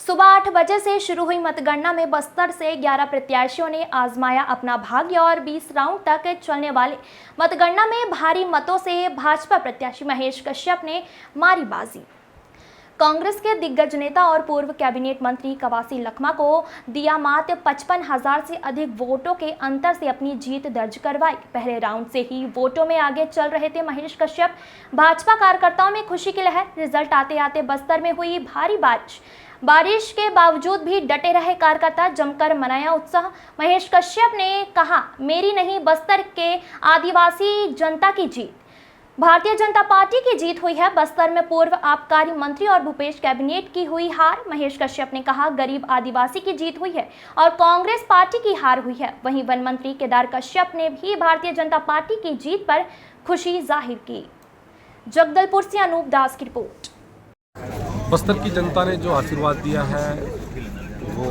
सुबह 8 बजे से शुरू हुई मतगणना में बस्तर से 11 प्रत्याशियों ने आजमाया अपना भाग्य और 20 राउंड तक चलने वाले मतगणना में भारी मतों से भाजपा प्रत्याशी महेश कश्यप ने मारी बाजी। कांग्रेस के दिग्गज नेता और पूर्व कैबिनेट मंत्री कवासी लखमा को दिया मात्र 55,000 से अधिक वोटों के अंतर से अपनी जीत दर्ज करवाई। पहले राउंड से ही वोटों में आगे चल रहे थे महेश कश्यप। भाजपा कार्यकर्ताओं में खुशी की लहर। रिजल्ट आते आते बस्तर में हुई भारी बारिश के बावजूद भी डटे रहे कार्यकर्ता, जमकर मनाया उत्साह। महेश कश्यप ने कहा, मेरी नहीं बस्तर के आदिवासी जनता की जीत। भारतीय जनता पार्टी की जीत हुई है। बस्तर में पूर्व आबकारी मंत्री और भूपेश कैबिनेट की हुई हार। महेश कश्यप ने कहा, गरीब आदिवासी की जीत हुई है और कांग्रेस पार्टी की हार हुई है। वहीं वन मंत्री केदार कश्यप ने भी भारतीय जनता पार्टी की जीत पर खुशी जाहिर की। जगदलपुर से अनूप दास की रिपोर्ट। बस्तर की जनता ने जो आशीर्वाद दिया है वो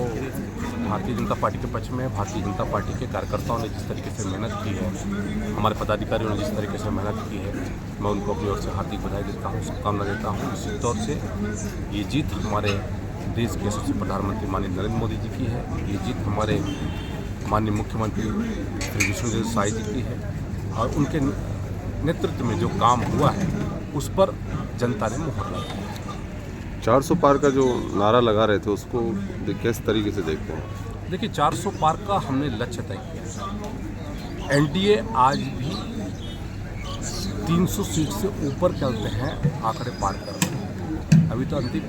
भारतीय जनता पार्टी के पक्ष में। भारतीय जनता पार्टी के कार्यकर्ताओं ने जिस तरीके से मेहनत की है, हमारे पदाधिकारियों ने जिस तरीके से मेहनत की है, मैं उनको अपनी ओर से हार्दिक बधाई देता हूँ, शुभकामना देता हूँ। निश्चित तौर से ये जीत हमारे देश के यशस्वी प्रधानमंत्री माननीय नरेंद्र मोदी जी की है। ये जीत हमारे माननीय मुख्यमंत्री श्री विष्णुदेव साई जी की है और उनके नेतृत्व में जो काम हुआ है उस पर जनता ने मुहर लगाई। 400 पार का जो नारा लगा रहे थे उसको किस तरीके से देखते हैं? देखिए, 400 पार का हमने लक्ष्य तय किया। एनडीए आज भी 300 सीट से ऊपर चलते हैं, आंकड़े पार कर रहे हैं। अभी तो अंतिम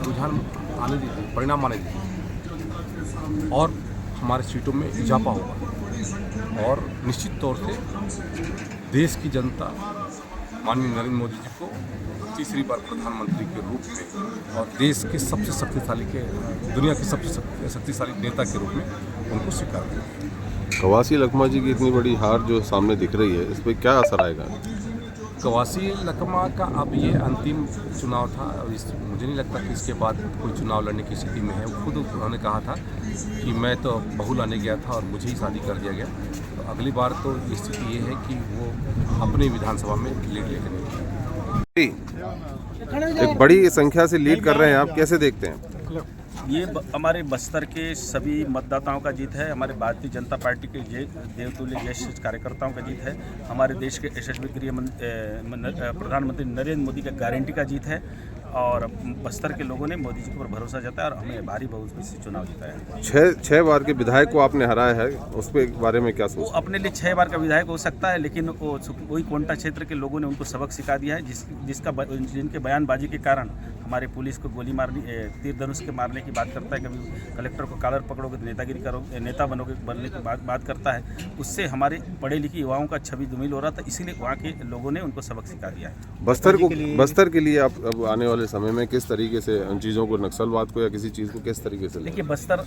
रुझान आने दीजिए, परिणाम आने दीजिए और हमारे सीटों में इजाफा होगा और निश्चित तौर से देश की जनता माननीय नरेंद्र मोदी जी को तीसरी बार प्रधानमंत्री के रूप में और देश के सबसे शक्तिशाली दुनिया के सबसे शक्तिशाली नेता के रूप में उनको स्वीकार करें। कवासी लखमा जी की इतनी बड़ी हार जो सामने दिख रही है, इस पर क्या असर आएगा? कवासी लखमा का अब ये अंतिम चुनाव था। मुझे नहीं लगता कि इसके बाद कोई चुनाव लड़ने की स्थिति में है। वो खुद उन्होंने कहा था कि मैं तो बहू लाने गया था और मुझे ही शादी कर दिया गया। तो अगली बार तो स्थिति ये है कि वो अपने विधानसभा में लीड लेकर एक बड़ी संख्या से लीड कर रहे हैं, आप कैसे देखते हैं? ये हमारे बस्तर के सभी मतदाताओं का जीत है। हमारे भारतीय जनता पार्टी के देवतुल्य ज्येष्ठ कार्यकर्ताओं का जीत है। हमारे देश के यशस्वी प्रधानमंत्री नरेंद्र मोदी का गारंटी का जीत है और बस्तर के लोगों ने मोदी जी के ऊपर भरोसा जताया और हमें भारी बहुमत से चुनाव जिताया। छह बार के विधायक को आपने हराया है, उस पर बारे में क्या सोचते? वो अपने लिए 6 बार का विधायक हो सकता है, लेकिन वही कोंटा क्षेत्र के लोगों ने उनको सबक सिखा दिया है, जिनके बयानबाजी के कारण हमारे पुलिस को गोली मारनी, तीर धनुष के मारने की बात करता है। कभी कलेक्टर को कॉलर पकड़ोगे तो नेतागिरी करोगे, नेता बनने की बात करता है। उससे हमारे पढ़े लिखे युवाओं का छवि धूमिल हो रहा था, इसीलिए वहाँ के लोगों ने उनको सबक सिखा दिया है। बस्तर के लिए आप अब आने वाले समय में किस तरीके से उन चीज़ों को, नक्सलवाद को या किसी चीज़ को किस तरीके से? देखिए, बस्तर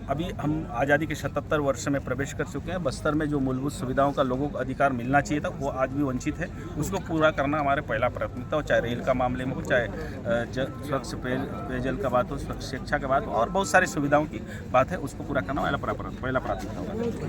अभी हम आज़ादी के 77 वर्ष में प्रवेश कर चुके हैं। बस्तर में जो मूलभूत सुविधाओं का लोगों को अधिकार मिलना चाहिए था, वो आज भी वंचित है। उसको पूरा करना हमारे पहला प्राथमिकता हो, चाहे रेल का मामले में हो, चाहे स्वच्छ पेयजल का बात हो, स्वच्छ शिक्षा का बात हो और बहुत सारी सुविधाओं की बात है, उसको पूरा करना पहला प्राथमिकता होगा।